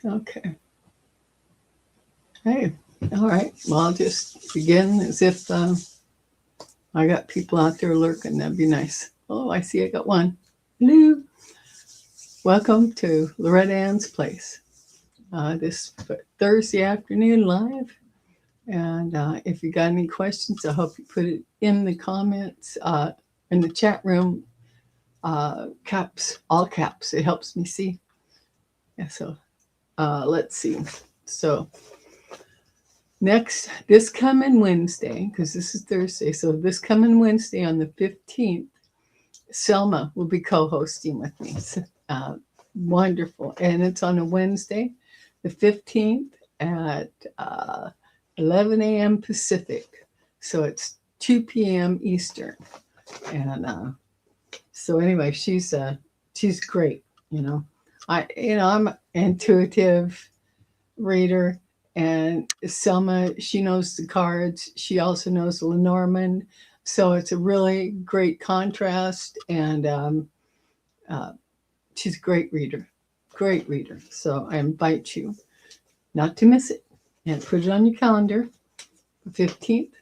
Okay. Hey. All right. Well, I'll just begin as if I got people out there lurking. That'd be nice. Oh, I see I got one. Hello. Welcome to Loretta Ann's Place. This Thursday afternoon live. And if you got any questions, I hope you put it in the comments, in the chat room. Caps, all caps. It helps me see. Yeah, so let's see. So this coming Wednesday, because this is Thursday, so this coming Wednesday on the 15th, Selma will be co-hosting with me. Wonderful. And it's on a Wednesday, the 15th at 11 a.m. Pacific. So it's 2 p.m. Eastern. And so anyway, she's great. I'm an intuitive reader, and Selma, she knows the cards. She also knows Lenormand. So it's a really great contrast, and she's a great reader. Great reader. So I invite you not to miss it, and put it on your calendar. The 15th,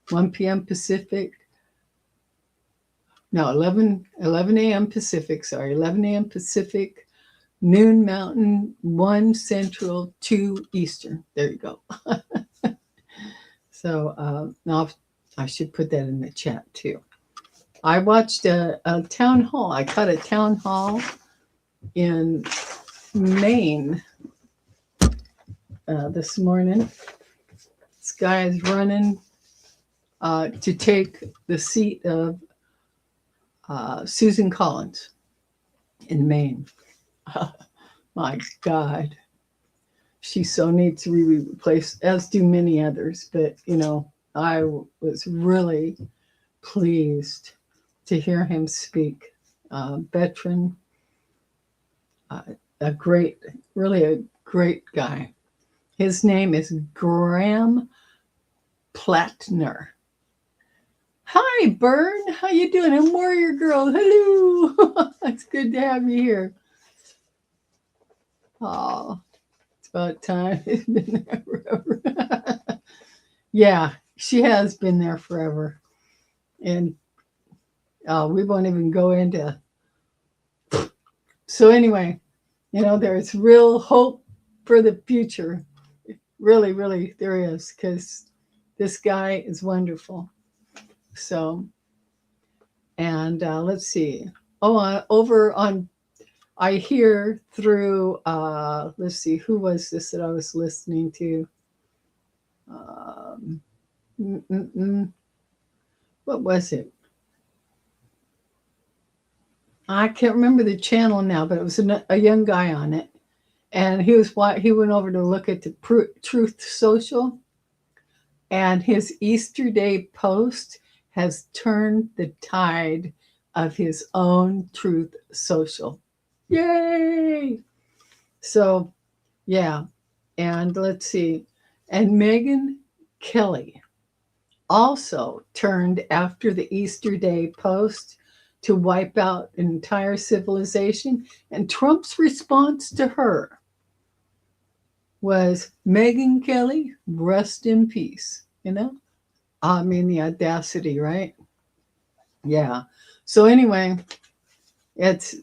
1 p.m. Pacific. No, 11 a.m. Pacific. Sorry, 11 a.m. Pacific, noon Mountain, 1 Central, 2 Eastern. There you go. So now I should put that in the chat too. I watched a town hall. I caught a town hall in Maine this morning. This guy is running to take the seat of Susan Collins in Maine. My God. She so needs to be replaced, as do many others. But, I was really pleased to hear him speak. Veteran, really a great guy. His name is Graham Plattner. Hi, Bern. How you doing? I'm Warrior Girl. Hello. It's good to have you here. Oh, it's about time. It's been there forever. Yeah, she has been there forever. And we won't even go into. So anyway, there's real hope for the future. Really, really, there is, because this guy is wonderful. So, and let's see. Over on, I hear through, let's see, who was this that I was listening to? What was it? I can't remember the channel now, but it was a young guy on it. And he went over to look at the Truth Social, and his Easter Day post has turned the tide of his own Truth Social. Yay! So, yeah. And let's see. And Megyn Kelly also turned after the Easter Day post to wipe out an entire civilization. And Trump's response to her was, Megyn Kelly, rest in peace. I mean, the audacity, right? Yeah. So anyway, it's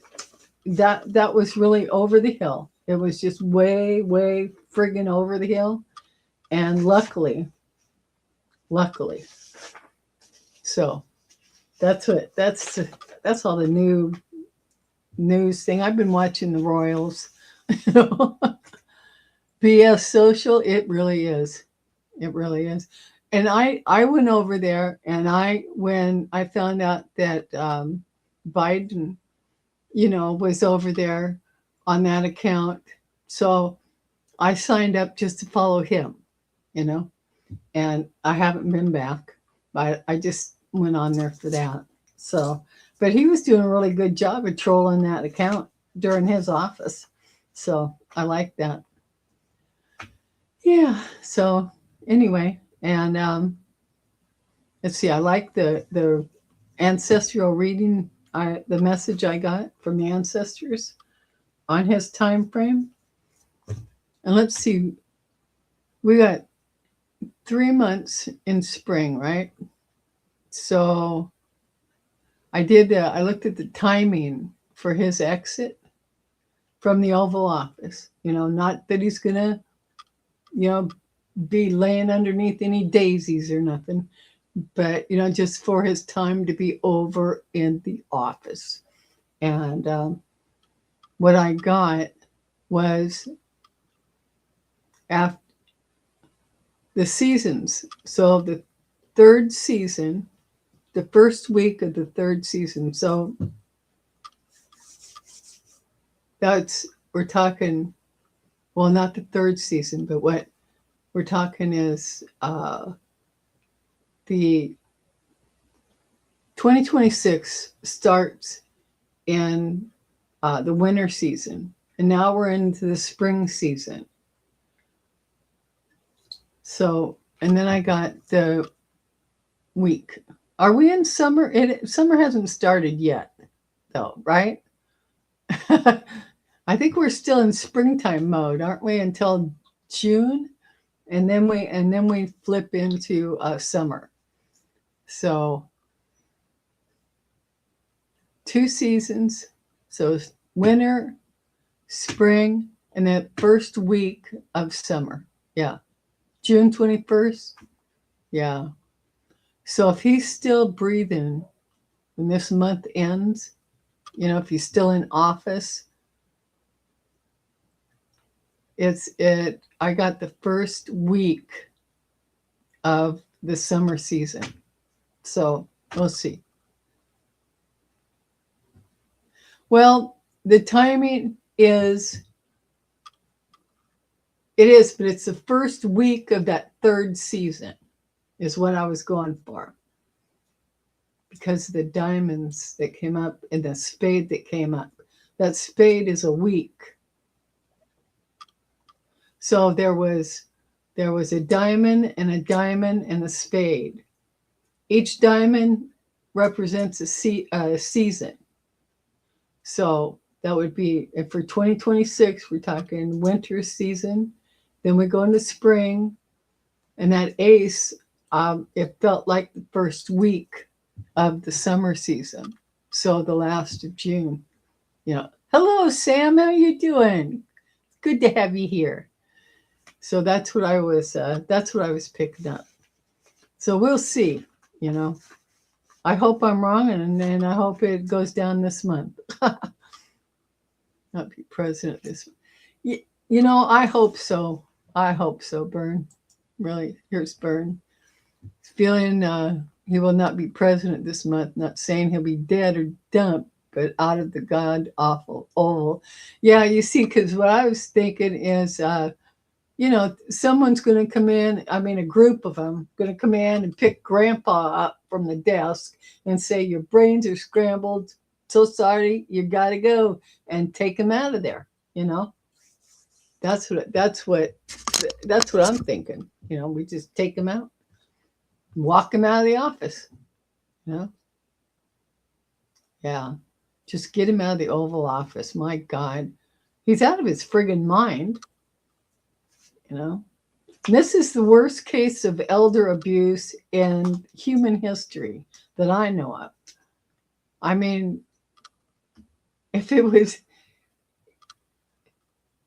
that was really over the hill. It was just way, way friggin' over the hill. And luckily, so that's all the new news thing. I've been watching the Royals. BS Social, it really is. It really is. And I went over there, and when I found out that Biden, was over there on that account, so I signed up just to follow him, and I haven't been back, but I just went on there for that. So, but he was doing a really good job of trolling that account during his office. So I like that. Yeah. So anyway, and let's see. I like the ancestral reading. The message I got from the ancestors on his time frame. And let's see, we got 3 months in spring, right? So I looked at the timing for his exit from the Oval Office. Not that he's going to, be laying underneath any daisies or nothing, but, just for his time to be over in the office. And what I got was after the seasons. So the third season, the first week of the third season. So we're talking, well, not the third season, but what we're talking is the 2026 starts in the winter season, and now we're into the spring season. So, and then I got the week. Are we in summer? Summer hasn't started yet, though, right? I think we're still in springtime mode, aren't we? Until June, and then we flip into summer. So 2 seasons. So winter, spring, and that first week of summer. Yeah. June 21st. Yeah. So if he's still breathing when this month ends, if he's still in office, I got the first week of the summer season. So we'll see. Well, the timing is, but it's the first week of that third season is what I was going for. Because of the diamonds that came up and the spade that came up. That spade is a week. So there was a diamond and a spade. Each diamond represents a season. So that would be, if for 2026, we're talking winter season. Then we go into spring. And that ace, it felt like the first week of the summer season. So the last of June. Hello, Sam. How you doing? Good to have you here. So that's what I was picking up. So we'll see. I hope I'm wrong, and then I hope it goes down this month. Not be president this month. I hope so. I hope so, Bern. Really, here's Bern. Feeling he will not be president this month. Not saying he'll be dead or dumped, but out of the god awful oval. Yeah, you see, because what I was thinking is, someone's going to come in. I mean, a group of them going to come in and pick Grandpa up from the desk and say, "Your brains are scrambled. So sorry, you got to go," and take him out of there. That's what I'm thinking. We just take him out, walk him out of the office. Yeah, just get him out of the Oval Office. My God, he's out of his friggin' mind. This is the worst case of elder abuse in human history that I know of. I mean, if it was,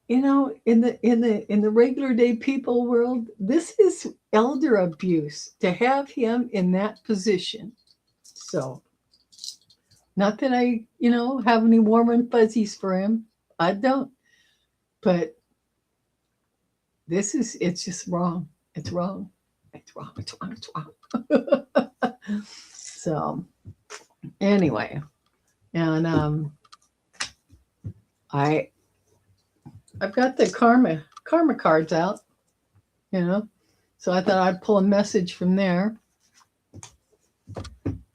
in the regular day people world, this is elder abuse to have him in that position. So, not that I, have any warm and fuzzies for him. I don't. But it's just wrong. It's wrong. It's wrong. It's wrong. It's wrong. So, anyway, and I've got the karma cards out, so I thought I'd pull a message from there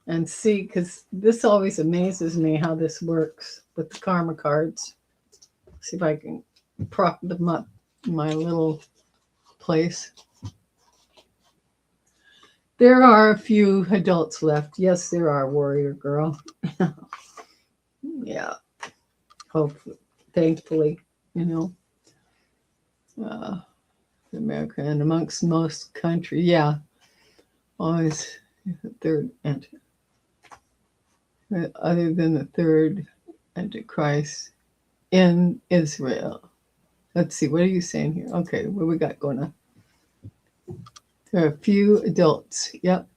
and see, because this always amazes me how this works with the karma cards. See if I can prop them up in my little place. There are a few adults left. Yes, there are, warrior girl. Yeah. Hopefully, thankfully, uh, America and amongst most countries. Yeah, always the third other than the third Antichrist in Israel. Let's see, what are you saying here? Okay, what we got going on? There are a few adults. Yep.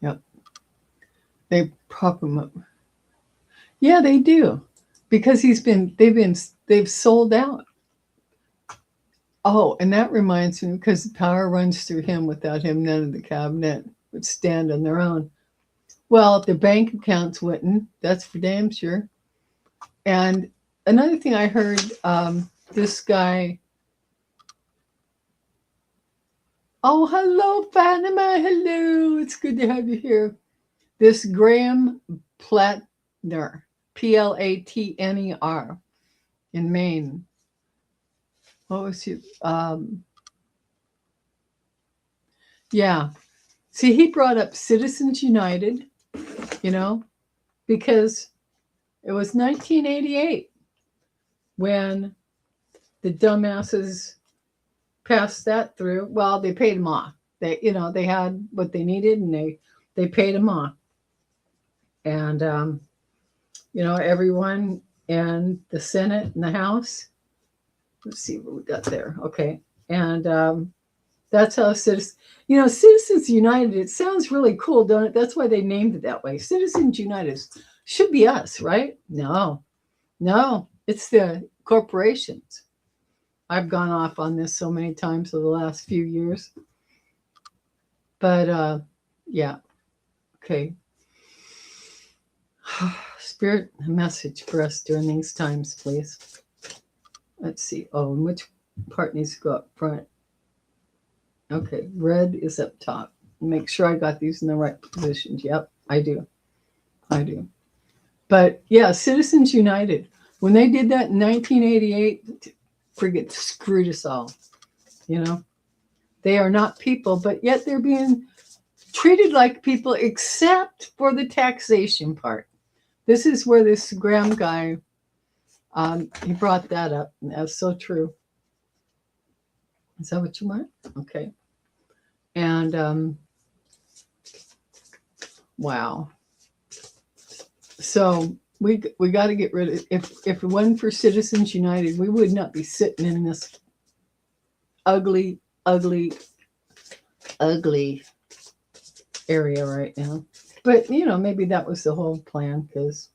Yep. They prop him up. Yeah, they do. Because they've sold out. Oh, and that reminds me, because the power runs through him. Without him, none of the cabinet would stand on their own. Well, if their bank accounts wouldn't, that's for damn sure. And another thing I heard, this guy. Oh, hello, Fatima. Hello. It's good to have you here. This Graham Platner, Platner, in Maine. What was he? Yeah. See, he brought up Citizens United, because it was 1988 when the dumbasses passed that through. Well, they paid them off. They had what they needed, and they paid them off. And everyone in the Senate and the House. Let's see what we got there. Okay, and that's how Citizens United. It sounds really cool, don't it? That's why they named it that way. Citizens United should be us, right? No, it's the corporations. I've gone off on this so many times over the last few years. But yeah. Okay. Spirit, a message for us during these times, please. Let's see. Oh, and which part needs to go up front? Okay, red is up top. Make sure I got these in the right positions. Yep, I do. But yeah, Citizens United. When they did that in 1988, friggin' screwed us all. They are not people, but yet they're being treated like people, except for the taxation part. This is where this Graham guy, he brought that up, and that's so true. Is that what you want? Okay. And wow. So we got to get rid of. If it wasn't for Citizens United, we would not be sitting in this ugly area right now. But maybe that was the whole plan, because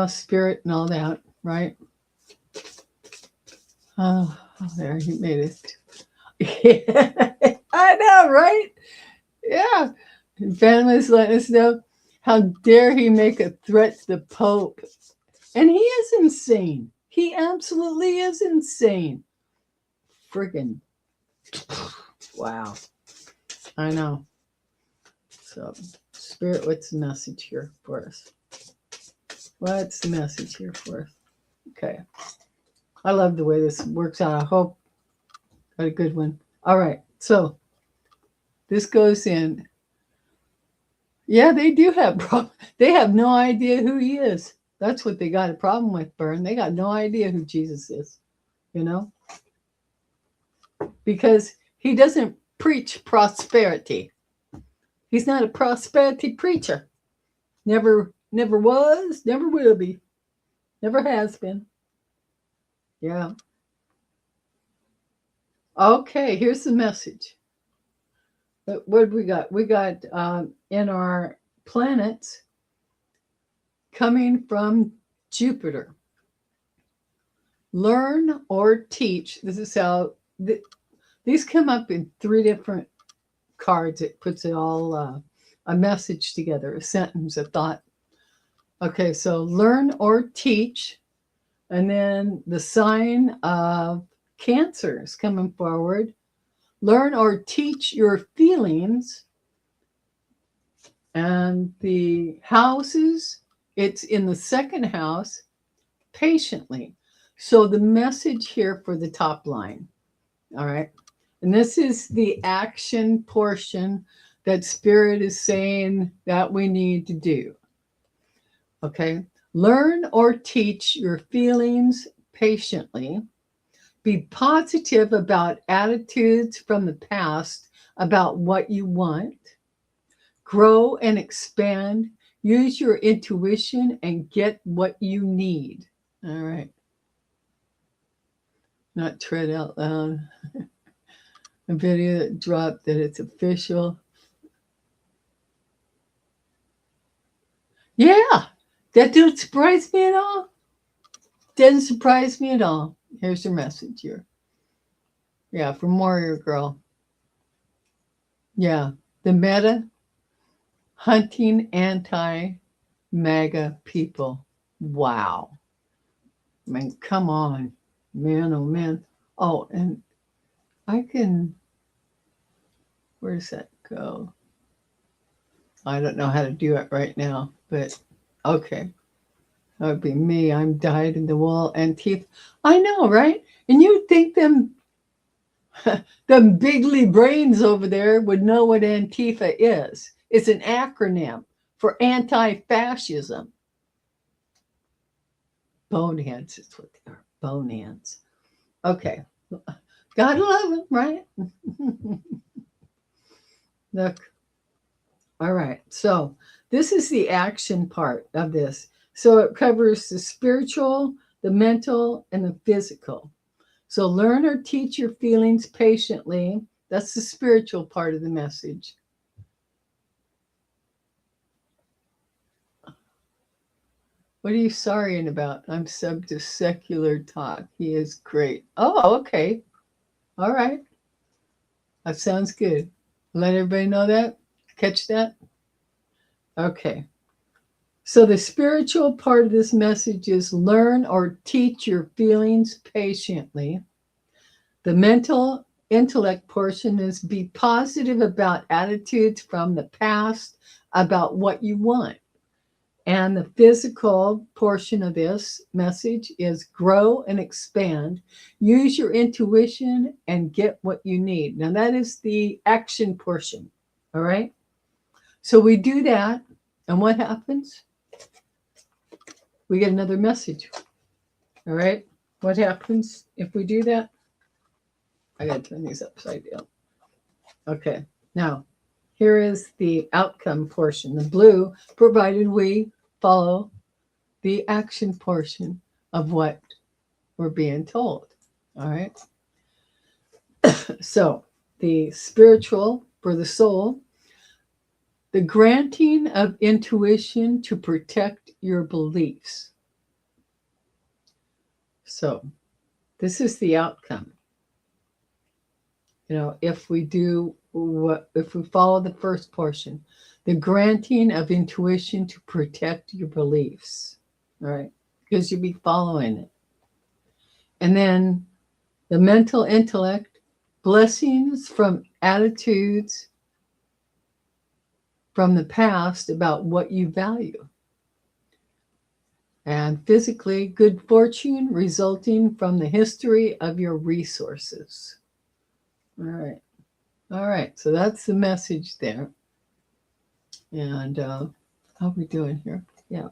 spirit and all that, right? Oh, there, he made it. Yeah, I know, right? Yeah. And Fanima's letting us know, how dare he make a threat to the Pope? And he is insane. He absolutely is insane. Friggin'. Wow. I know. So, Spirit, what's the message here for us? What's the message here for us? Okay. I love the way this works out. I hope got a good one. All right. So, this goes in. Yeah, they do have problems. They have no idea who he is. That's what they got a problem with, Bern. They got no idea who Jesus is, because he doesn't preach prosperity. He's not a prosperity preacher. Never was, never will be, never has been. Yeah. Okay, here's the message. What have we got? We got in our planets coming from Jupiter. Learn or teach. This is how these come up in 3 different cards. It puts it all a message together, a sentence, a thought. Okay, so learn or teach, and then the sign of Cancer is coming forward. Learn or teach your feelings. And the houses, it's in the second house, patiently. So the message here for the top line, all right? And this is the action portion that Spirit is saying that we need to do. Okay? Learn or teach your feelings patiently. Be positive about attitudes from the past about what you want. Grow and expand. Use your intuition and get what you need. All right. Not tread out loud. A video that dropped that it's official. Yeah, that didn't surprise me at all. Didn't surprise me at all. Here's your message here. Yeah, from Warrior Girl. Yeah, the meta hunting anti-MAGA people. Wow. I mean, come on, man, oh man. Oh, and I can, where does that go? I don't know how to do it right now, but okay. That would be me. I'm dyed in the wool Antifa. I know, right? And you'd think them bigly brains over there would know what Antifa is. It's an acronym for anti-fascism. Boneheads is what they are. Boneheads. Okay. Gotta love them, right? Look. All right. So this is the action part of this. So it covers the spiritual, the mental, and the physical. So learn or teach your feelings patiently. That's the spiritual part of the message. What are you sorrying about? I'm sub to secular talk. He is great. Oh, okay. All right. That sounds good. Let everybody know that. Catch that? Okay. So the spiritual part of this message is learn or teach your feelings patiently. The mental intellect portion is be positive about attitudes from the past about what you want. And the physical portion of this message is grow and expand. Use your intuition and get what you need. Now that is the action portion. All right. So we do that. And what happens? We get another message. All right. What happens if we do that? I got to turn these upside down. Okay. Now, here is the outcome portion. The blue, provided we follow the action portion of what we're being told. All right. So, the spiritual for the soul, the granting of intuition to protect your beliefs. So, this is the outcome. You know, if we follow the first portion, the granting of intuition to protect your beliefs, all right, because you'll be following it. And then the mental intellect, blessings from attitudes from the past about what you value. And physically, good fortune resulting from the history of your resources. All right. All right. So that's the message there. And how are we doing here? Yeah.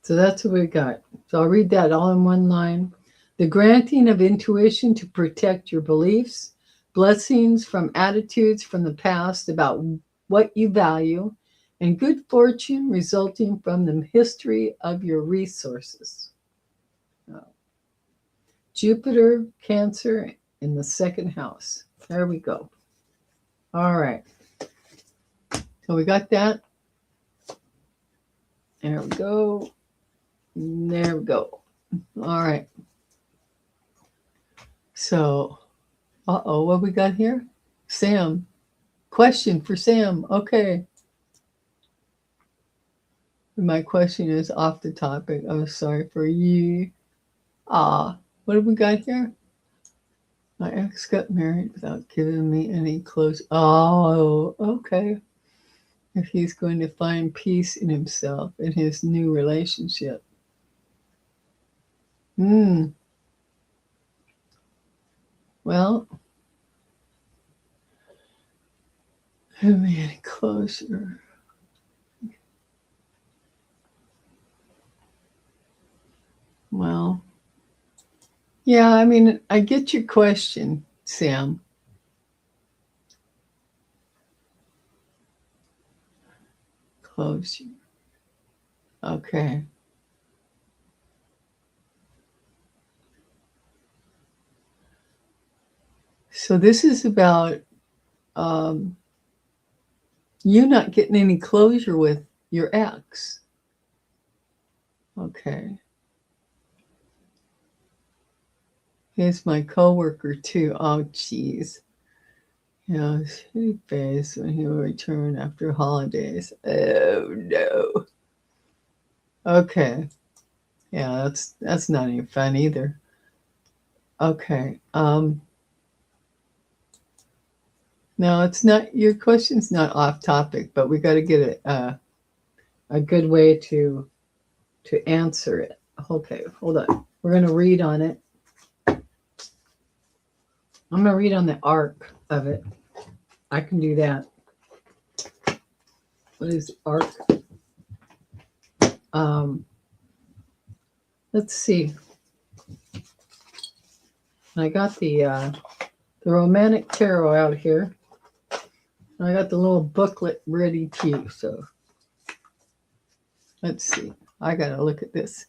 So that's what we got. So I'll read that all in one line. The granting of intuition to protect your beliefs, blessings from attitudes from the past about what you value, and good fortune resulting from the history of your resources. Jupiter, Cancer in the second house. There we go. All right. So we got that. There we go. There we go. All right. So, what we got here? Sam. Question for Sam. Okay. My question is off the topic. I'm sorry for you. What have we got here? My ex got married without giving me any clothes. Oh, okay. If he's going to find peace in himself in his new relationship. Well, have me any closer. Well, Yeah, I mean, I get your question, Sam. Closure. Okay. So this is about um, you not getting any closure with your ex. Okay. He's my coworker too. Oh, geez. You know, shitty face when he will return after holidays. Oh no. Okay. Yeah, that's not any fun either. Okay. No, it's not. Your question's not off topic, but we got to get a good way to answer it. Okay, hold on. We're gonna read on it. I'm gonna read on the arc of it. I can do that. What is the arc? Um, let's see. I got the romantic tarot out here. I got the little booklet ready too. So let's see. I gotta look at this.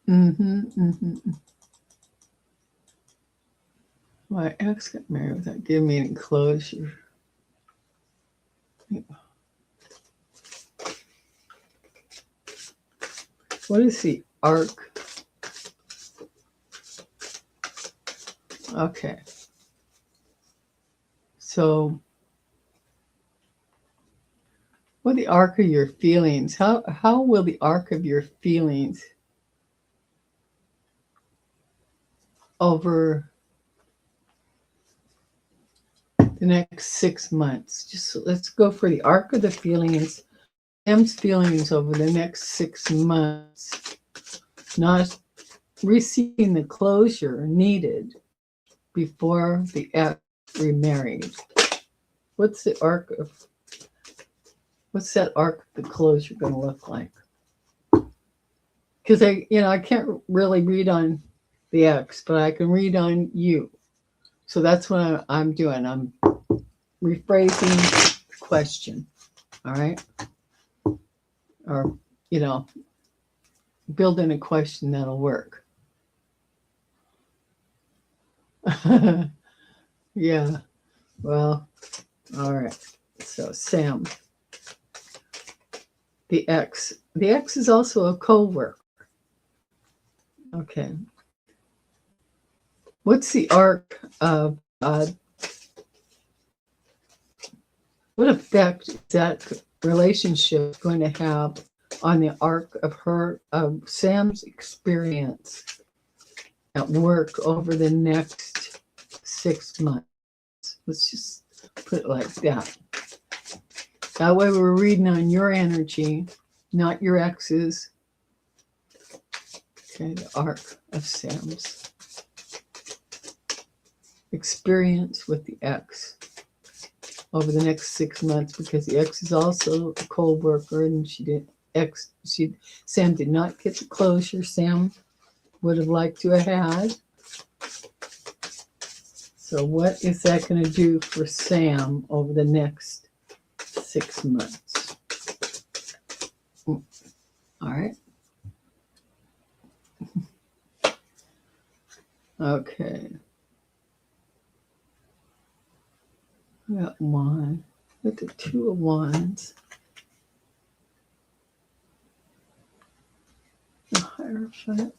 Mm-hmm. My ex got married without giving me any closure. What is the arc? Okay. So, what the arc of your feelings? How will the arc of your feelings over the next 6 months? Just let's go for the arc of the feelings. Sam's feelings over the next 6 months, not receiving the closure needed before the ex remarried. What's the arc of what's that arc of the closure going to look like? Because I can't really read on the ex, but I can read on you. So that's what I'm doing. I'm rephrasing the question. All right, or building a question that'll work. Yeah. Well, all right. So Sam, the ex. The ex is also a co-worker. Okay. What's the arc of what effect is that relationship going to have on the arc of Sam's experience at work over the next 6 months? Let's just put it like that. That way we're reading on your energy, not your ex's. Okay, the arc of Sam's experience with the ex over the next 6 months, because the ex is also a co-worker and Sam did not get the closure Sam would have liked to have had. So what is that going to do for Sam over the next 6 months? All right. Okay. We got one with the 2 of Wands. The Hierophant.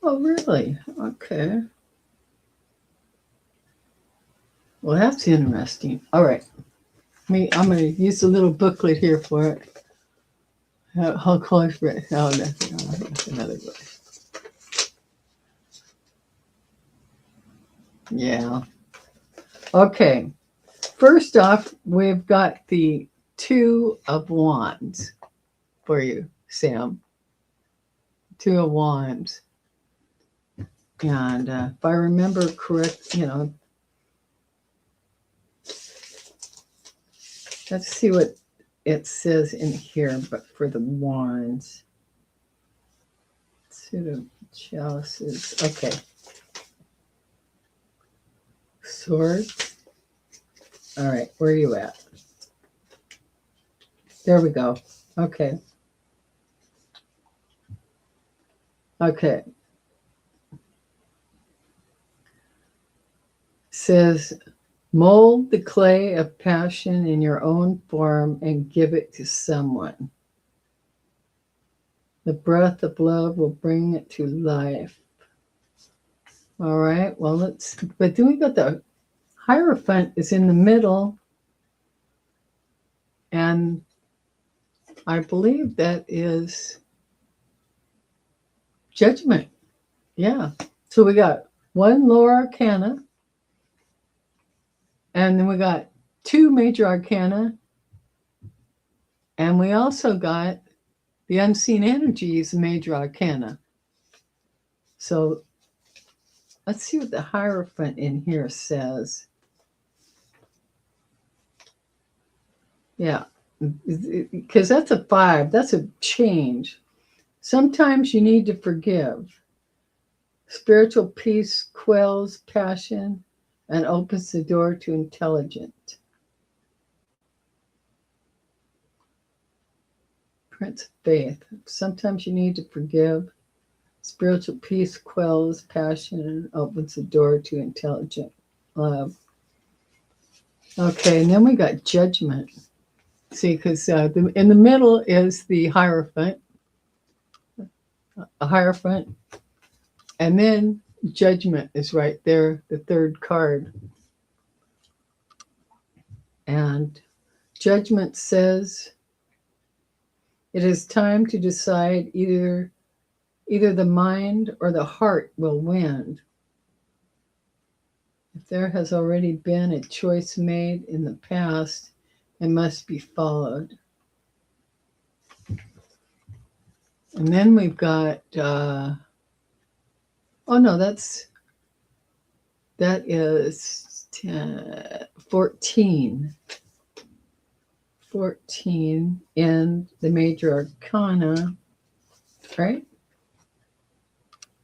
Oh, really? Okay. Well, that's interesting. All right. I'm going to use a little booklet here for it. How close for it? Oh, that's another way. Yeah. Okay. First off, we've got the 2 of Wands for you, Sam. 2 of Wands. And if I remember correct, let's see what it says in here, but for the Wands. Pseudo chalices. Okay. Swords. All right. Where are you at? There we go. Okay. Okay. Says, mold the clay of passion in your own form and give it to someone. The breath of love will bring it to life. All right. Well, but then we got the Hierophant is in the middle. And I believe that is Judgment. Yeah. So we got one lower arcana. And then we got two major arcana. And we also got the unseen energies, major arcana. So let's see what the Hierophant in here says. Yeah, because that's a 5. That's a change. Sometimes you need to forgive. Spiritual peace quells passion and opens the door to intelligence. Prince of Faith. Sometimes you need to forgive. Spiritual peace quells passion and opens the door to intelligent love. Okay, and then we got Judgment. See, because in the middle is the Hierophant, a Hierophant, and then Judgment is right there, the third card. And Judgment says, it is time to decide either the mind or the heart will win. If there has already been a choice made in the past, it must be followed. And then we've got, that is 14. 14 in the major arcana, right?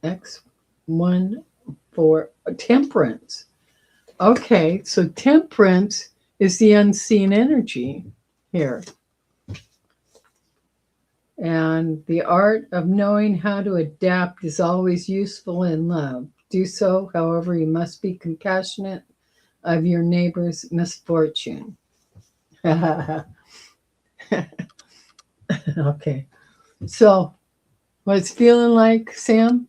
X1, 4, Temperance. Okay, so Temperance is the unseen energy here. And the art of knowing how to adapt is always useful in love. Do so, however, you must be compassionate of your neighbor's misfortune. Okay. So what it's feeling like, Sam,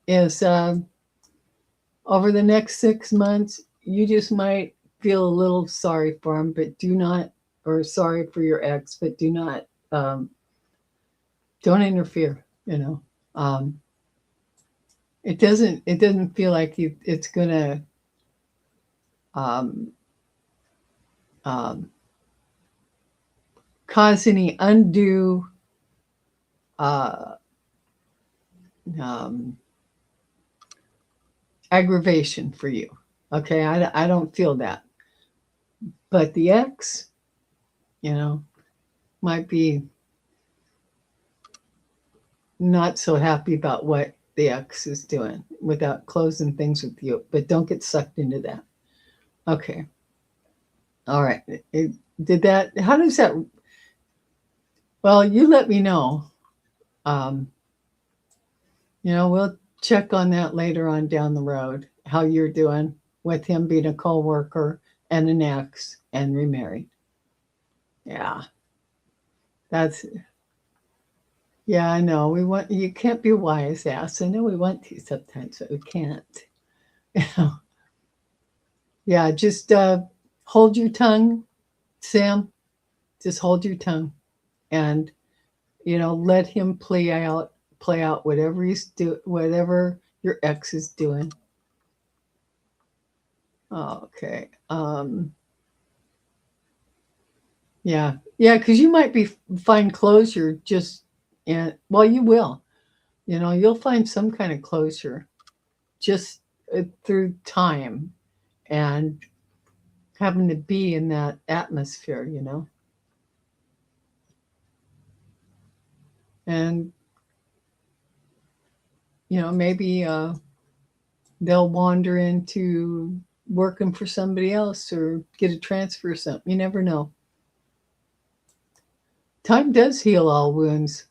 is over the next 6 months, you just might feel a little sorry for him, but do not, or sorry for your ex, but do not, don't interfere, it doesn't feel like it's gonna cause any undue aggravation for you. Okay, I don't feel that, but the ex, might be not so happy about what the ex is doing without closing things with you, but don't get sucked into that. Okay. All right. How does that, well, you let me know. We'll check on that later on down the road, how you're doing with him being a co-worker and an ex and remarried. Yeah. Yeah, I know. You can't be a wise ass. I know we want to sometimes, but we can't. Yeah, just hold your tongue, Sam. Just hold your tongue, and let him play out whatever your ex is doing. Okay. Yeah, because you might find closure you will. You'll find some kind of closure just through time and having to be in that atmosphere, And maybe they'll wander into working for somebody else or get a transfer or something. You never know. Time does heal all wounds.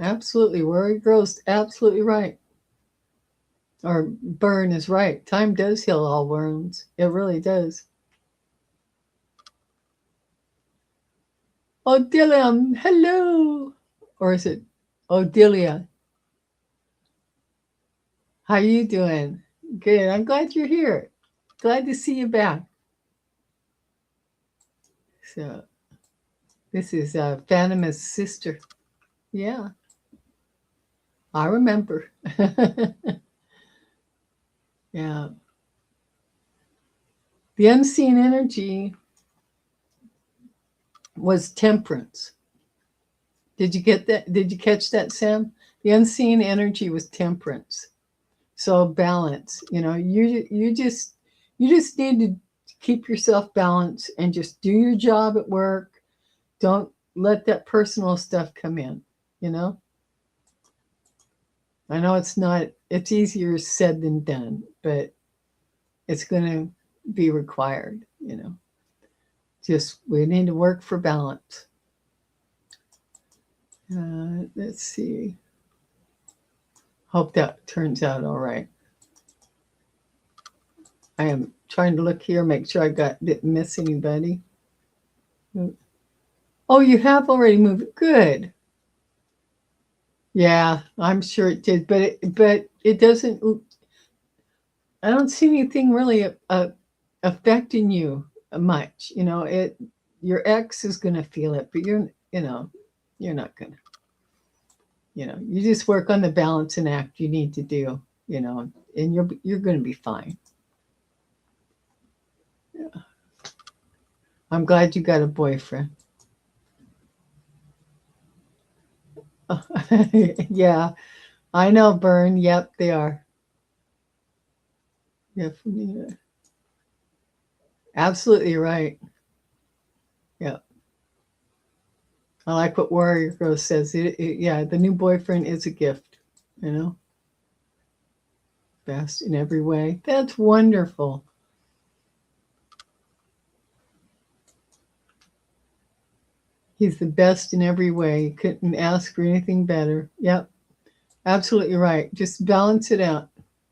Absolutely. Rory Girl's absolutely right. Or Byrne is right. Time does heal all wounds. It really does. Odilia, hello. Or is it Odilia? How you doing? Good. I'm glad you're here. Glad to see you back. So this is Fatima's sister. Yeah, I remember. Yeah. The unseen energy was temperance. Did you get that? Did you catch that, Sam? The unseen energy was temperance. So balance. You just need to keep yourself balanced and just do your job at work. Don't let that personal stuff come in. I know it's easier said than done, but it's going to be required. Just we need to work for balance. Let's see. Hope that turns out all right. I am trying to look here, make sure didn't miss anybody. Oh, you have already moved. Good. Yeah, I'm sure it did, but it doesn't. I don't see anything really affecting you much. Your ex is going to feel it, but you're not going to. You just work on the balancing act you need to do. And you're going to be fine. Yeah. I'm glad you got a boyfriend. Yeah, I know, Byrne. Yep, they are. Yeah, absolutely right. Yeah. I like what Warrior Girl says. Yeah, the new boyfriend is a gift, best in every way. That's wonderful. He's the best in every way. Couldn't ask for anything better. Yep, absolutely right. Just balance it out.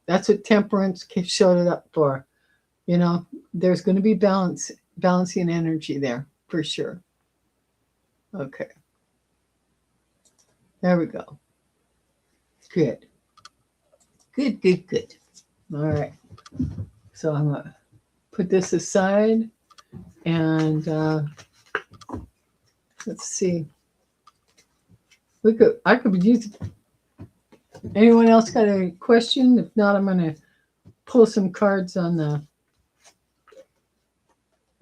That's what temperance showed it up for. There's going to be balancing energy there for sure. Okay. There we go. Good. Good, good, good. All right. So I'm going to put this aside and let's see. I could use. Anyone else got a question? If not, I'm going to pull some cards on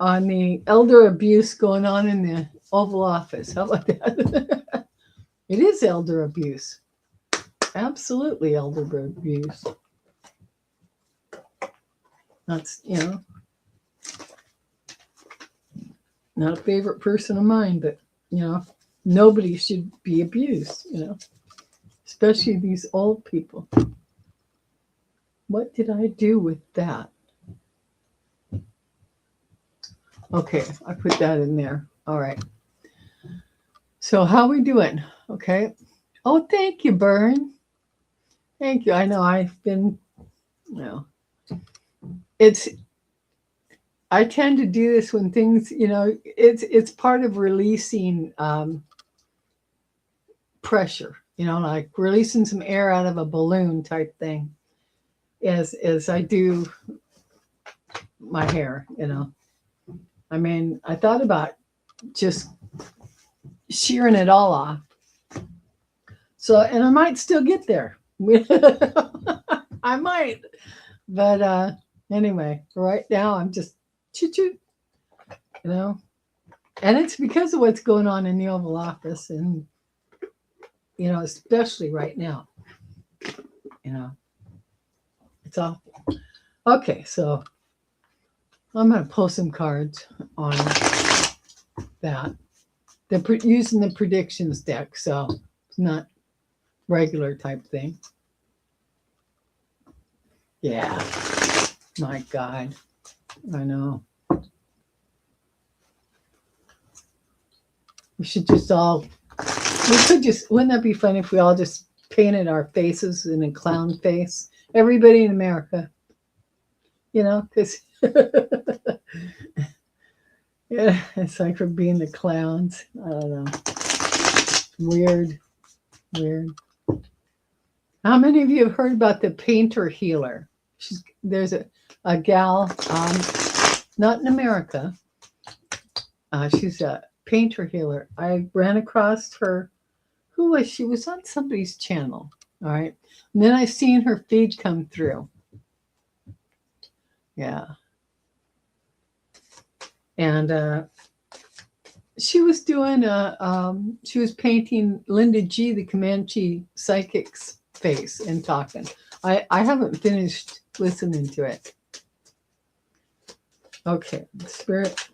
the elder abuse going on in the Oval Office. How about that? It is elder abuse. Absolutely elder abuse. That's, not a favorite person of mine, but, nobody should be abused, especially these old people. What did I do with that? Okay, I put that in there. All right. So how we doing? Okay. Oh, thank you, Byrne. Thank you. I know I've been, I tend to do this when things, it's part of releasing pressure, like releasing some air out of a balloon type thing as I do my hair, I mean, I thought about just shearing it all off. So, and I might still get there. I might. But anyway, right now I'm just choo-choo, And it's because of what's going on in the Oval Office and, especially right now. It's awful. Okay, so I'm going to pull some cards on that. They're using the predictions deck, so it's not regular type thing. Yeah. My God. I know. We should just all, wouldn't that be fun if we all just painted our faces in a clown face? Everybody in America, because yeah, it's like we're being the clowns. I don't know. Weird. How many of you have heard about the painter healer? There's a gal, not in America. She's a painter healer. I ran across her. Who was she? Was on somebody's channel. All right. And then I seen her feed come through. Yeah. And she was doing she was painting Linda G, the Comanche psychic's face and talking. I haven't finished listening to it. Okay. Spirit.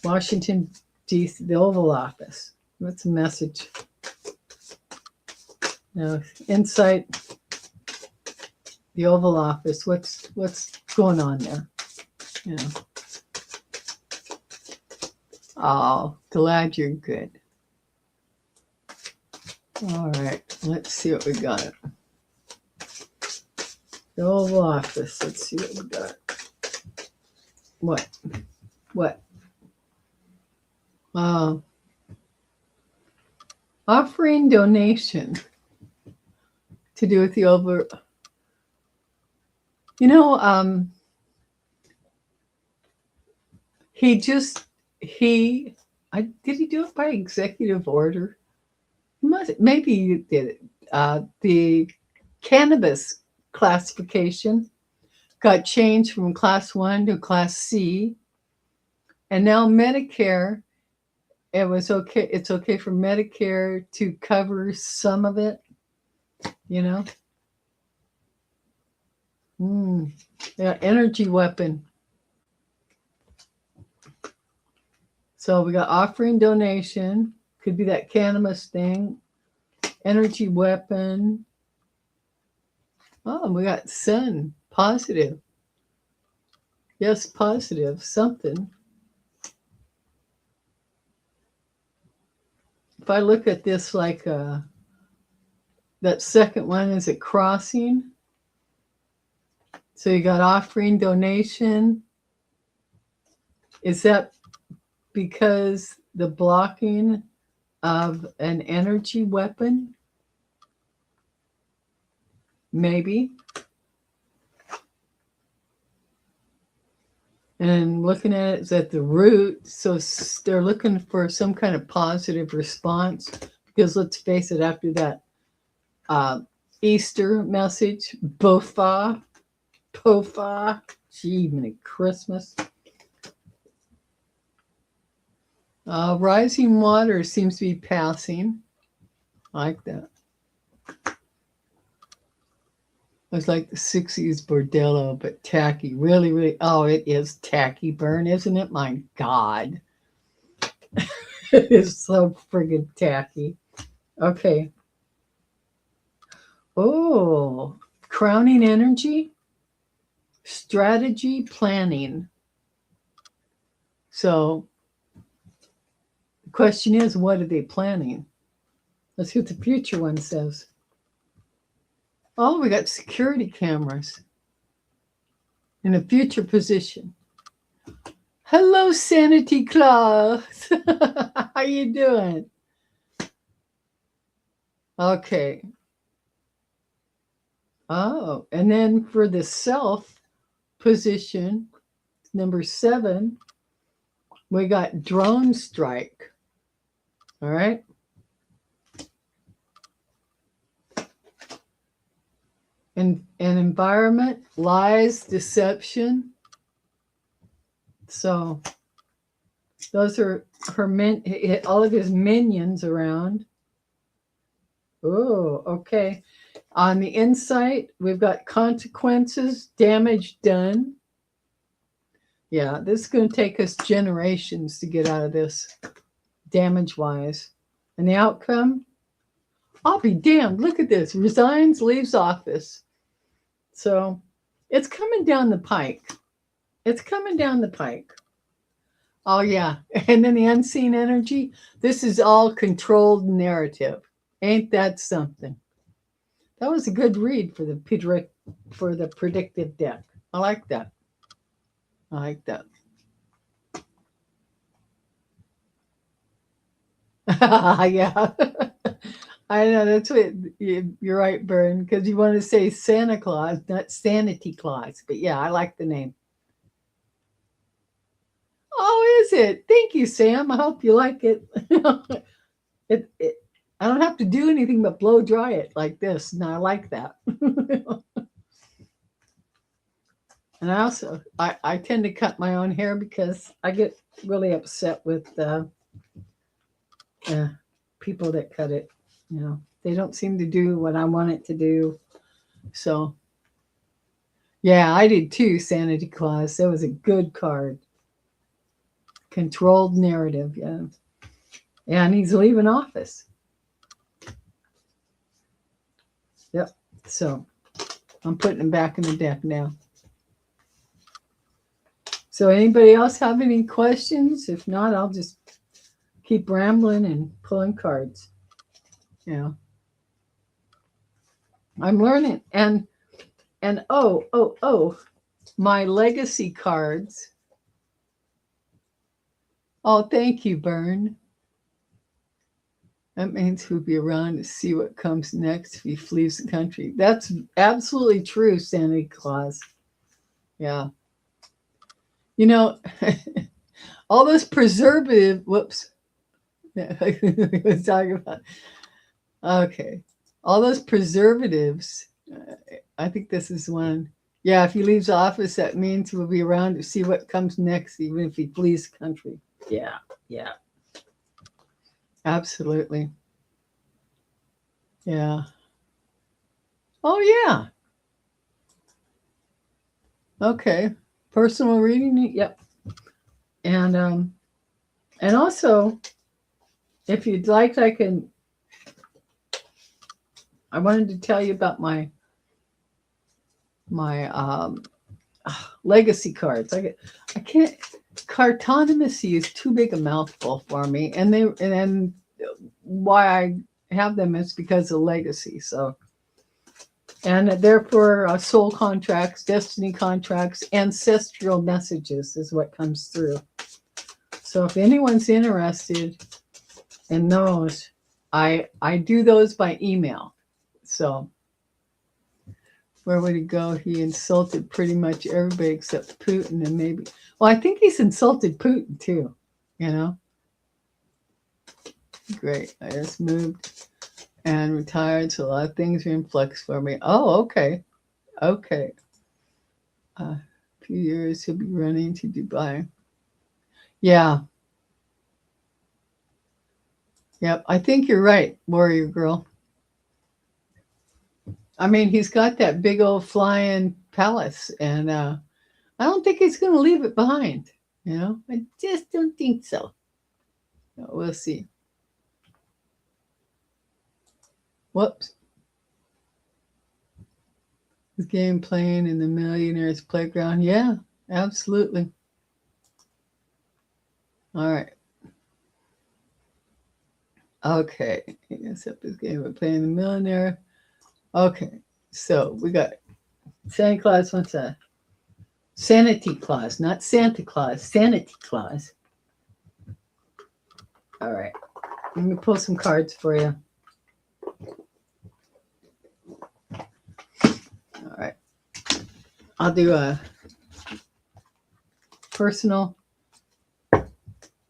Washington, D.C., the Oval Office. What's the message? Now, insight, the Oval Office. What's going on there? Oh, glad you're good. All right, let's see what we got. The Oval Office. Let's see what we got. What? Offering donation to do with the over. Did he do it by executive order? Maybe he did it. The cannabis classification got changed from class 1 to class C, and now Medicare. It's okay for Medicare to cover some of it, Yeah, energy weapon. So we got offering donation. Could be that cannabis thing. Energy weapon. Oh, we got sun. Positive. Yes, positive. Something. If I look at this like that second one, is it crossing? So you got offering donation. Is that because the blocking of an energy weapon? Maybe. And looking at it is at the root. So they're looking for some kind of positive response, because let's face it, after that Easter message, Pofa, gee, many Christmas. Rising water seems to be passing. I like that. It's like the 60s bordello, but tacky. Really, really. Oh, it is tacky burn, isn't it? My God. It is so friggin' tacky. Okay. Oh, crowning energy, strategy, planning. So the question is, what are they planning? Let's see what the future one says. Oh, we got security cameras in a future position. Hello, Sanity Claus. How you doing? Okay. Oh, and then for the self position, number 7, we got drone strike. All right. And environment, lies, deception. So those are all of his minions around. Oh, okay. On the insight, we've got consequences, damage done. Yeah, this is going to take us generations to get out of this, damage-wise. And the outcome? I'll be damned. Look at this. Resigns, leaves office. So it's coming down the pike. It's coming down the pike. Oh, yeah. And then the unseen energy. This is all controlled narrative. Ain't that something? That was a good read for the predictive deck. I like that. I like that. Yeah. I know that's what you're right, Bern, because you want to say Santa Claus, not Sanity Claus. But yeah, I like the name. Oh, is it? Thank you, Sam. I hope you like it. it. I don't have to do anything but blow dry it like this. And I like that. And I tend to cut my own hair because I get really upset with people that cut it. You know, they don't seem to do what I want it to do. So, yeah, I did too, Sanity Claus. That was a good card. Controlled narrative, yeah. And he's leaving office. Yep. So, I'm putting him back in the deck now. So, anybody else have any questions? If not, I'll just keep rambling and pulling cards. You know, I'm learning, and my legacy cards. Oh, thank you, Bern. That means he'll be around to see what comes next if he flees the country. That's absolutely true, Santa Claus. Yeah. You know, all those preservative. Whoops. I was talking about. Okay. All those preservatives. I think this is one. Yeah, if he leaves office, that means he will be around to see what comes next, even if he flees the country. Yeah, yeah. Absolutely. Yeah. Oh, yeah. Okay. Personal reading. Yep. And also, if you'd like, I wanted to tell you about my legacy cards. I can't. Cartonomacy is too big a mouthful for me, and why I have them is because of legacy. So, and therefore, soul contracts, destiny contracts, ancestral messages is what comes through. So, if anyone's interested in those, I do those by email. So, where would he go? He insulted pretty much everybody except Putin and maybe. Well, I think he's insulted Putin too. You know. Great. I just moved and retired, so a lot of things are in flux for me. Oh, okay. Okay. A few years he'll be running to Dubai. Yeah. Yep. I think you're right, Warrior Girl. I mean, he's got that big old flying palace, and I don't think he's going to leave it behind. You know, I just don't think so. We'll see. Whoops. This game playing in the millionaire's playground. Yeah, absolutely. All right. Okay. Except this game we're playing the millionaire. Okay. So we got Santa Claus wants a Sanity Claus, not Santa Claus, Sanity Claus. All right. Let me pull some cards for you. All right. I'll do a personal.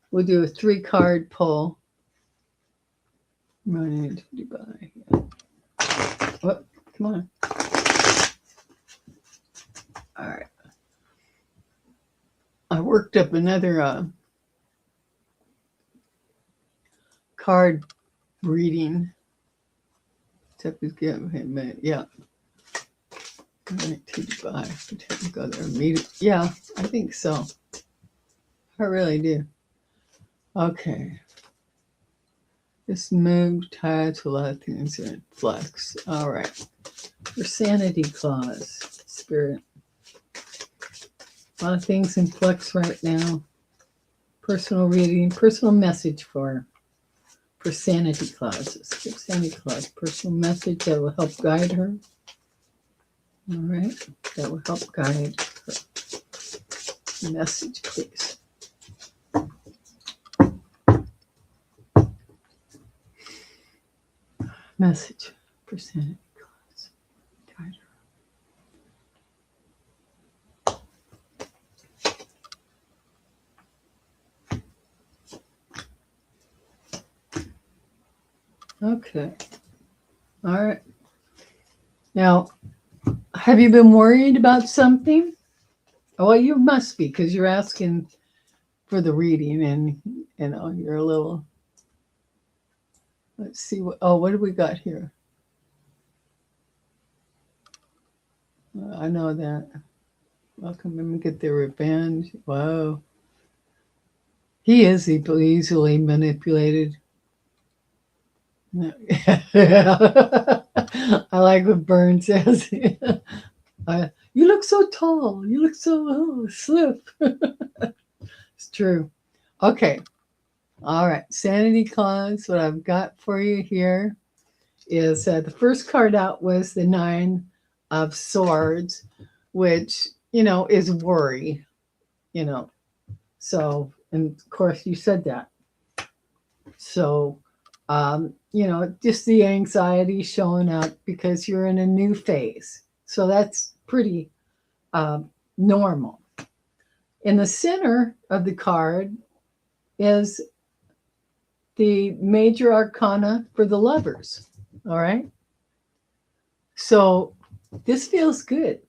We'll do a 3-card pull. Running to Dubai. Oh, come on. All right. I worked up another card reading. Except it's getting a minute. Yeah. Right to Dubai. Go there immediately. Yeah, I think so. I really do. Okay. This move tied to a lot of things in flux. All right. For Sanity Claus. Spirit. A lot of things in flux right now. Personal reading, personal message for Sanity Claus. Let's give Sanity Claus personal message that will help guide her. All right, that will help guide her. Message, please. Message for Sanity Claus. Guide her. Okay. All right. Now, have you been worried about something? Well, you must be, because you're asking for the reading, and you're a little. Let's see what do we got here? I know that. Welcome and get their revenge. Wow. He is easily manipulated. I like what Byrne says. You look so tall. You look so slip. It's true. Okay. All right. Sanity Claus, what I've got for you here is the first card out was the 9 of Swords, which, is worry, So, and of course you said that. So, just the anxiety showing up because you're in a new phase. So that's pretty normal. In the center of the card is the major arcana for the Lovers. All right. So this feels good.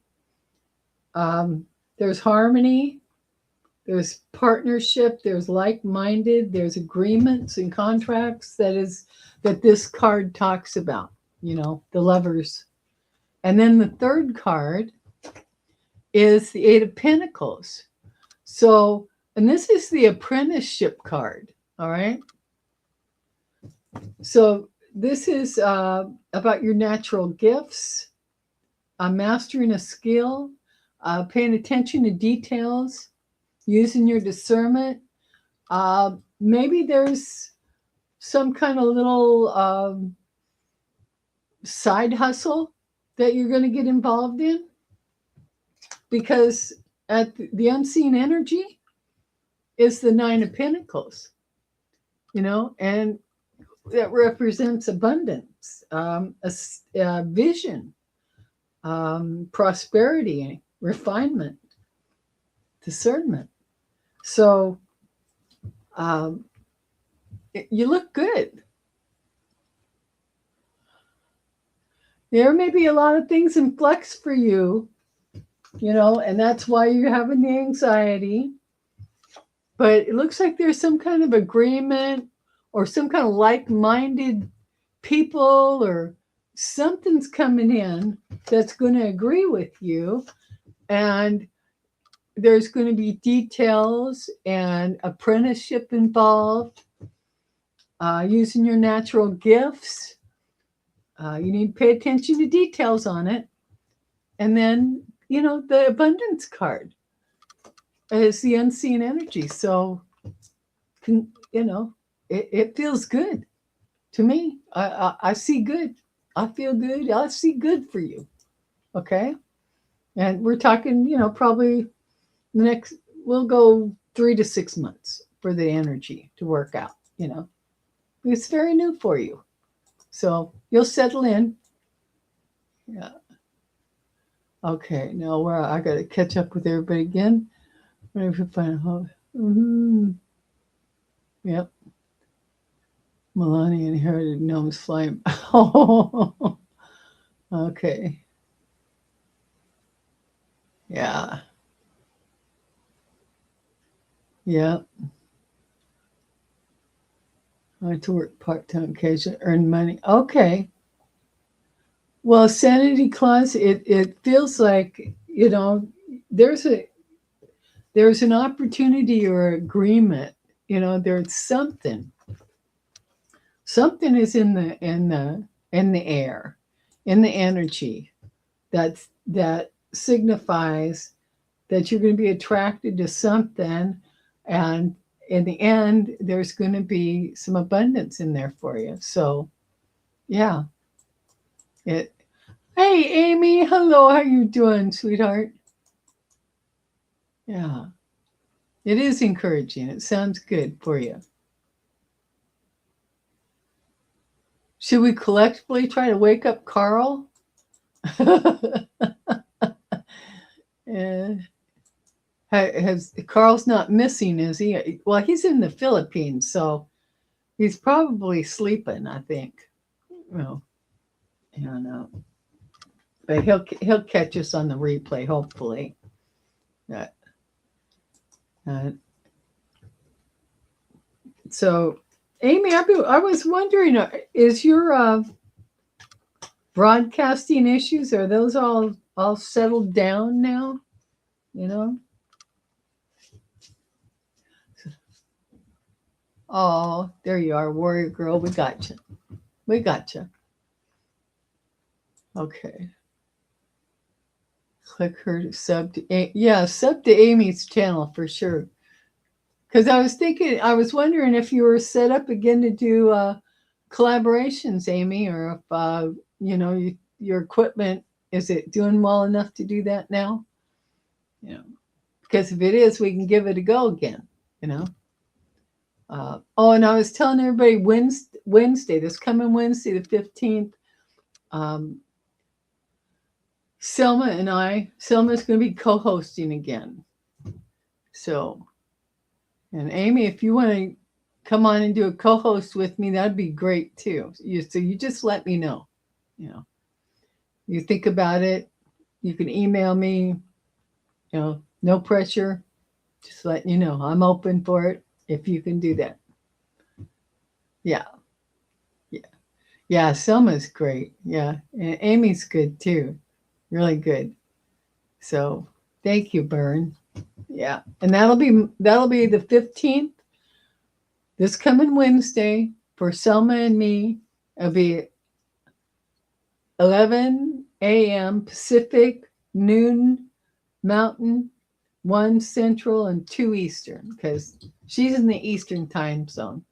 There's harmony. There's partnership. There's like-minded. There's agreements and contracts that this card talks about, the Lovers. And then the third card is the 8 of Pentacles. So, and this is the apprenticeship card. All right. So this is about your natural gifts, mastering a skill, paying attention to details, using your discernment. Maybe there's some kind of little side hustle that you're going to get involved in, because at the unseen energy is the 9 of Pentacles, and that represents abundance, a vision, prosperity, refinement, discernment. So you look good. There may be a lot of things in flux for you, and that's why you're having the anxiety. But it looks like there's some kind of agreement or some kind of like-minded people, or something's coming in that's going to agree with you. And there's going to be details and apprenticeship involved, using your natural gifts. You need to pay attention to details on it. And then, the abundance card is the unseen energy. So, it feels good to me. I see good. I feel good. I see good for you. Okay. And we're talking, probably we'll go 3 to 6 months for the energy to work out, It's very new for you. So you'll settle in. Yeah. Okay. Now I got to catch up with everybody again. Yep. Melania inherited gnome's flame. Okay. Yeah. Yeah. I like to work part-time occasionally, earn money. Okay. Well, Sanity Claus, it feels like, there's an opportunity or agreement, there's something. Something is in the air, in the energy that signifies that you're going to be attracted to something, and in the end there's going to be some abundance in there for you. So yeah, it hey Amy, hello, how you doing, sweetheart? Yeah, it is encouraging. It sounds good for you. Should we collectively try to wake up Carl? Has Carl's not missing, is he? Well, he's in the Philippines, so he's probably sleeping, I think. Well, I don't know, but he'll catch us on the replay, hopefully. Uh, so, Amy, I was wondering, is your broadcasting issues, are those all settled down now? You know. Oh, there you are, warrior girl. We got you. We got you. Okay. Click her to sub to sub to Amy's channel for sure. Because I was wondering if you were set up again to do collaborations, Amy, or if your equipment, is it doing well enough to do that now? Yeah. Because if it is, we can give it a go again. You know. And I was telling everybody Wednesday, this coming Wednesday, the 15th. Selma's going to be co-hosting again. So, and Amy, if you want to come on and do a co-host with me, that'd be great too. So you just let me know. You know, you think about it. You can email me. You know, no pressure. Just letting you know, I'm open for it if you can do that. Yeah. Yeah, Selma's great. Yeah, and Amy's good too. Really good. So thank you, Bern. Yeah, and that'll be the 15th, this coming Wednesday, for Selma and me. It'll be 11 a.m. Pacific, noon Mountain, 1 Central, and 2 Eastern, because she's in the Eastern time zone.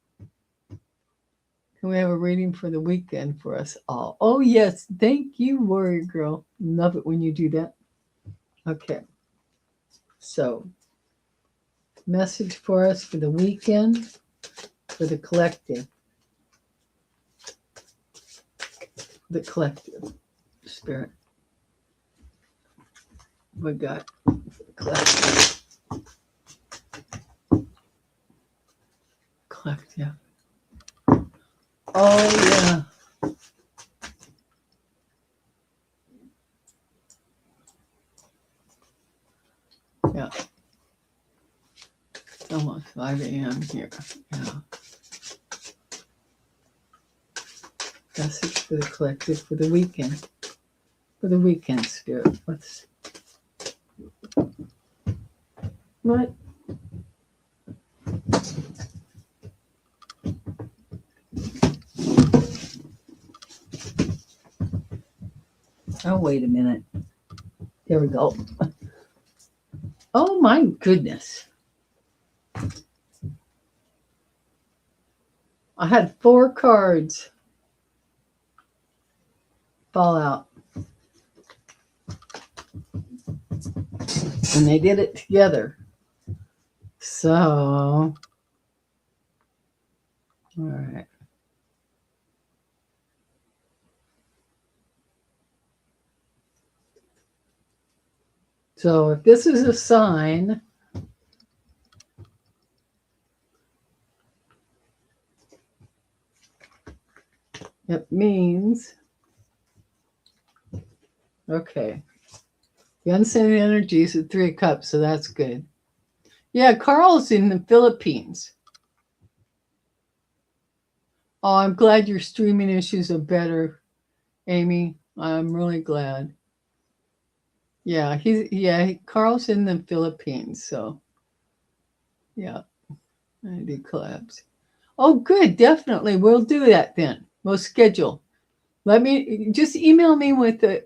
Can we have a reading for the weekend for us all? Oh, yes. Thank you, warrior girl. Love it when you do that. Okay. So, message for us for the weekend, for the collective. The collective spirit. We got the collective. Collective. Oh, yeah. Yeah. It's almost 5 a.m. here. Yeah. Message for the collective for the weekend. For the weekend spirit. What? Oh, wait a minute. There we go. Oh, my goodness. I had 4 cards fall out. And they did it together. So, all right. So if this is a sign, it means, okay, the unseen energy is at 3 of Cups, so that's good. Yeah, Carl's in the Philippines. Oh, I'm glad your streaming issues are better, Amy. I'm really glad. Yeah, Carl's in the Philippines, so yeah, I do collabs. Oh, good, definitely. We'll do that then. We'll schedule. Let me just email me with a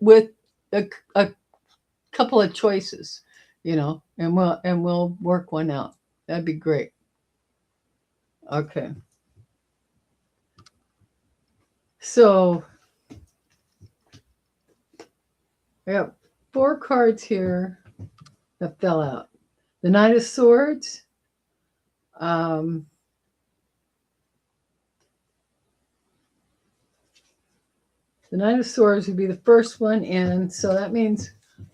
couple of choices, and we'll work one out. That'd be great. Okay. So I got 4 cards here that fell out. The Knight of Swords. The Knight of Swords would be the first one in. So that means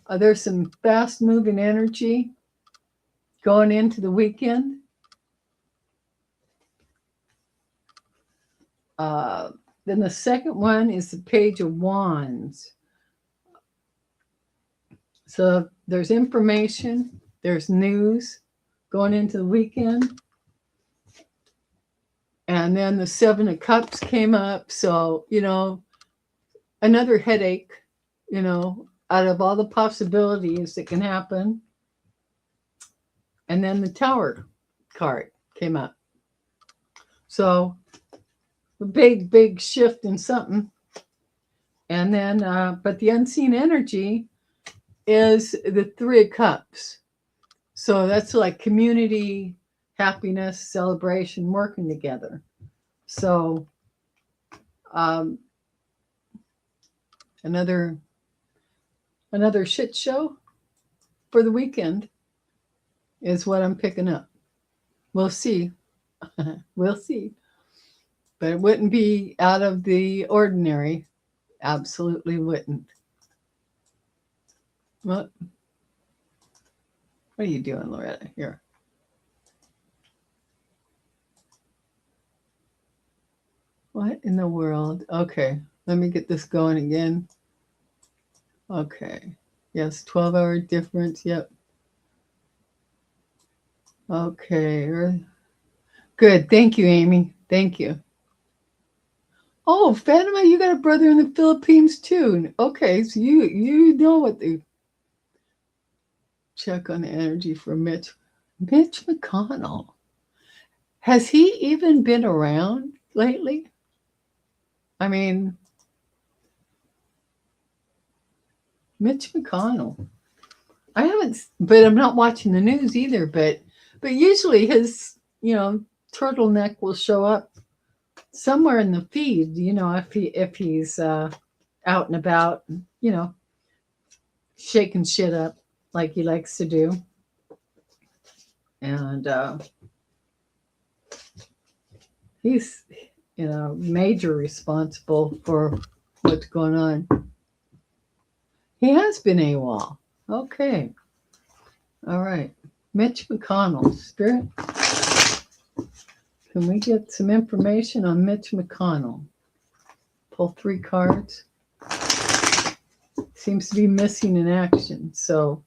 there's some fast moving energy going into the weekend. Then the second one is the Page of Wands. So there's information, there's news going into the weekend. And then the 7 of Cups came up. So, another headache, out of all the possibilities that can happen. And then the Tower card came up. So a big shift in something. And then, but the unseen energy is the 3 of Cups. So that's like community, happiness, celebration, working together. So another shit show for the weekend is what I'm picking up. We'll see. We'll see. But it wouldn't be out of the ordinary. Absolutely wouldn't. What are you doing, Loretta? Here. What in the world? Okay, let me get this going again. Okay. Yes, 12-hour difference. Yep. Okay. Good. Thank you, Amy. Thank you. Oh, Fatima, you got a brother in the Philippines too. Okay, so you know what the check on the energy for Mitch McConnell. Has he even been around lately? I mean, Mitch McConnell. I haven't, but I'm not watching the news either. But usually his turtleneck will show up somewhere in the feed. If he's out and about, shaking shit up like he likes to do, and he's major responsible for what's going on. He has been AWOL. Okay. All right. Mitch McConnell, Spirit. Can we get some information on Mitch McConnell? Pull 3 cards. Seems to be missing in action. So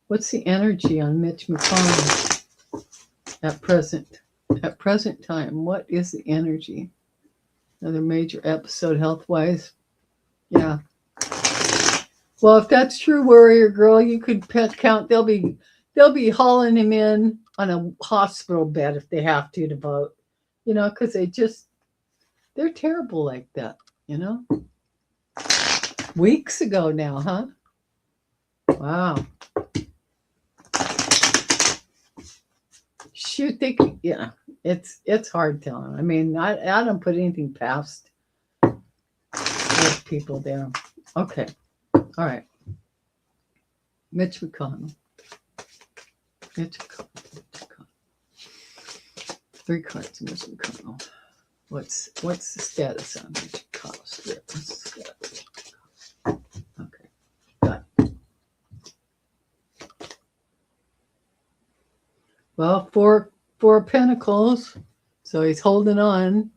what's the energy on Mitch McConnell at present time? What is the energy? Another major episode health-wise. Yeah. Well, if that's true, Warrior Girl, you could count. They'll be hauling him in on a hospital bed if they have to vote. Because they're terrible like that. Weeks ago now, huh? Wow. Shoot, it's hard telling. I mean, I don't put anything past those people there. Okay. All right. Mitch McConnell. 3 cards, Mitch McConnell. What's the status on Mitch McConnell? What's the status? Okay. Got it. Well, 4 of Pentacles. So he's holding on.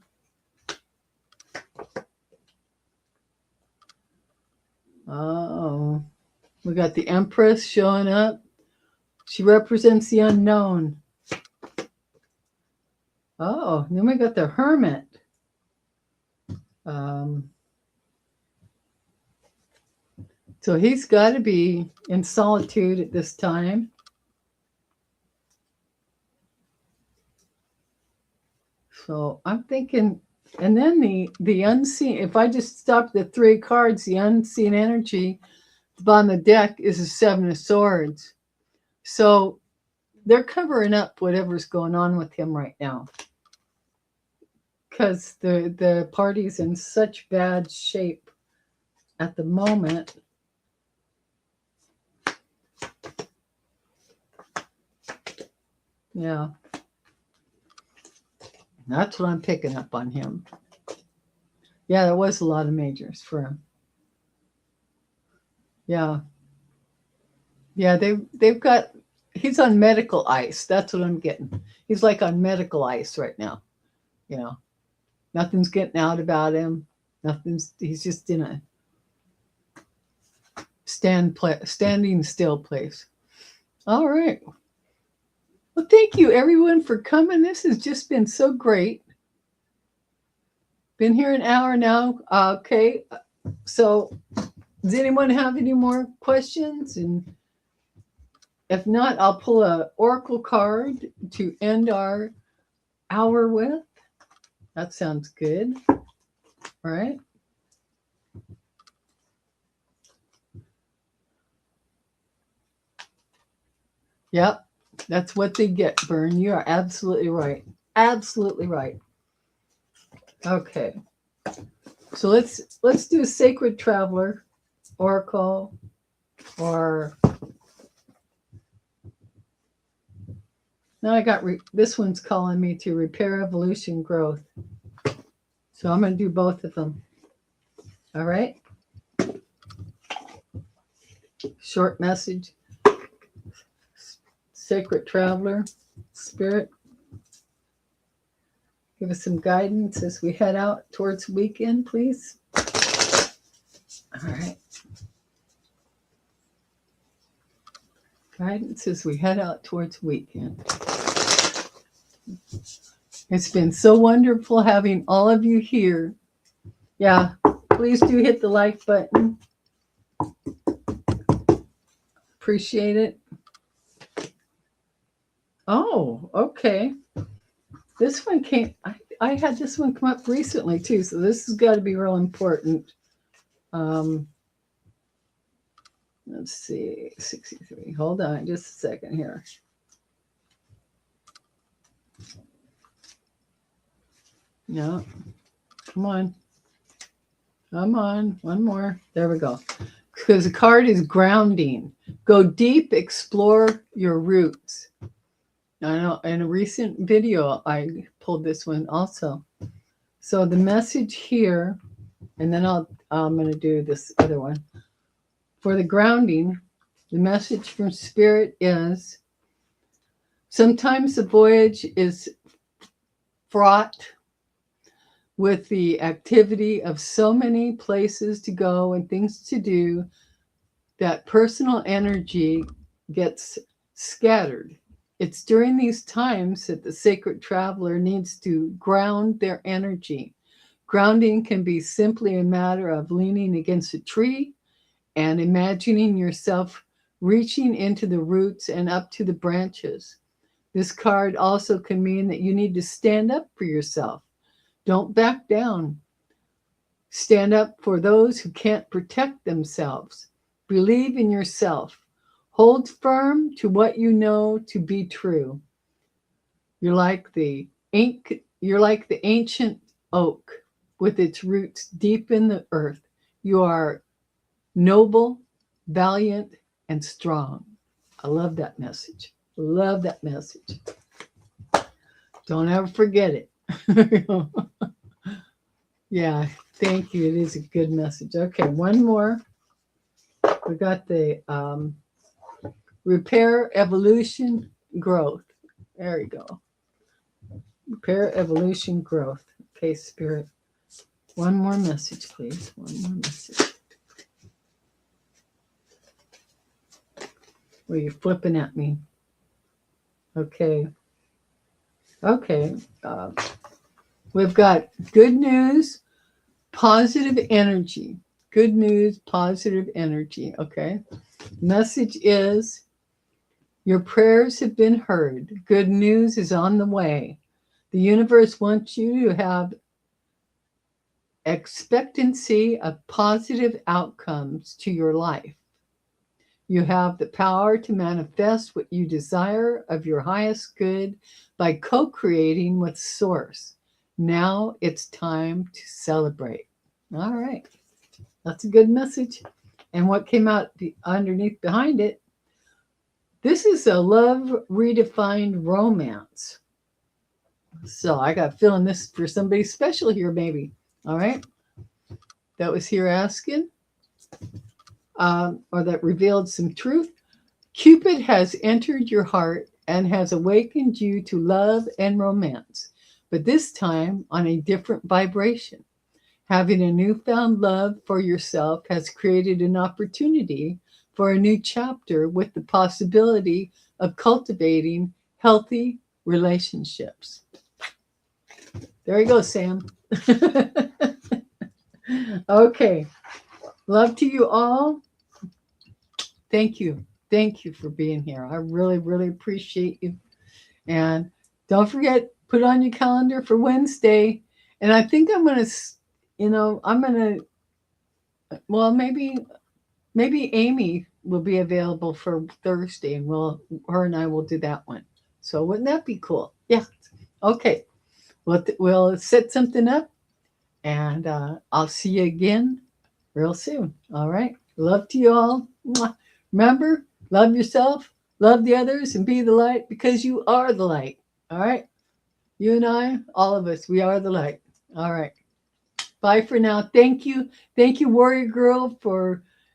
Oh, we got the Empress showing up. She represents the unknown. Oh, then we got the Hermit. So he's got to be in solitude at this time. So I'm thinking, and then the unseen, if I just stop the 3 cards, the unseen energy, on the deck is a 7 of Swords. So they're covering up whatever's going on with him right now. Because the party's in such bad shape at the moment. Yeah. That's what I'm picking up on him. Yeah, there was a lot of majors for him. Yeah. Yeah, they've got, he's on medical ice. That's what I'm getting. He's like on medical ice right now. You know, nothing's getting out about him. He's just in a standing still place. All right. Well, thank you everyone for coming. This has just been so great. Been here an hour now. Okay. So does anyone have any more questions? And if not, I'll pull an oracle card to end our hour with. That sounds good. All right. Yep. That's what they get, Bern. You are absolutely right. Absolutely right. Okay. So let's do a Sacred Traveler oracle, or now I got this one's calling me to repair, evolution, growth. So I'm going to do both of them. All right. Short message. Sacred Traveler, Spirit, give us some guidance as we head out towards the weekend, please. All right. Guidance as we head out towards weekend. It's been so wonderful having all of you here. Yeah, please do hit the like button. Appreciate it. Oh, okay. This one came, I had this one come up recently too, so this has got to be real important. Let's see, 63. Hold on just a second here. No, come on. Come on, one more. There we go. Because the card is grounding. Go deep, explore your roots. I know in a recent video, I pulled this one also. So the message here, and then I'm going to do this other one. For the grounding, the message from Spirit is, sometimes the voyage is fraught with the activity of so many places to go and things to do that personal energy gets scattered. It's during these times that the sacred traveler needs to ground their energy. Grounding can be simply a matter of leaning against a tree and imagining yourself reaching into the roots and up to the branches. This card also can mean that you need to stand up for yourself. Don't back down. Stand up for those who can't protect themselves. Believe in yourself. Hold firm to what you know to be true. You're like the ancient oak with its roots deep in the earth. You are noble, valiant, and strong. I love that message. Love that message. Don't ever forget it. Yeah, thank you. It is a good message. Okay, one more. We got the repair, evolution, growth. There we go. Repair, evolution, growth. Okay, Spirit. One more message, please. One more message. Were you flipping at me? Okay. Okay. We've got good news, positive energy. Good news, positive energy. Okay. Message is, your prayers have been heard. Good news is on the way. The universe wants you to have expectancy of positive outcomes to your life. You have the power to manifest what you desire of your highest good by co-creating with Source. Now it's time to celebrate. All right. That's a good message. And what came out underneath behind it, this is a love redefined romance. So I got a feeling this is for somebody special here, maybe. All right. That was here asking, or that revealed some truth. Cupid has entered your heart and has awakened you to love and romance, but this time on a different vibration. Having a newfound love for yourself has created an opportunity for a new chapter with the possibility of cultivating healthy relationships. There you go, Sam. Okay. Love to you all. Thank you. Thank you for being here. I really, really appreciate you. And don't forget, put on your calendar for Wednesday. And I think I'm going to, well, maybe Amy will be available for Thursday, and her and I will do that one. So wouldn't that be cool? Yeah. Okay. We'll set something up, and I'll see you again real soon. All right. Love to you all. Mwah. Remember, love yourself, love the others, and be the light, because you are the light. All right. You and I, all of us, we are the light. All right. Bye for now. Thank you. Thank you, Warrior Girl,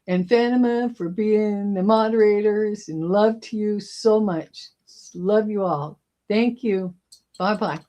and Fatima for being the moderators, and love to you so much. Love you all. Thank you. Bye-bye.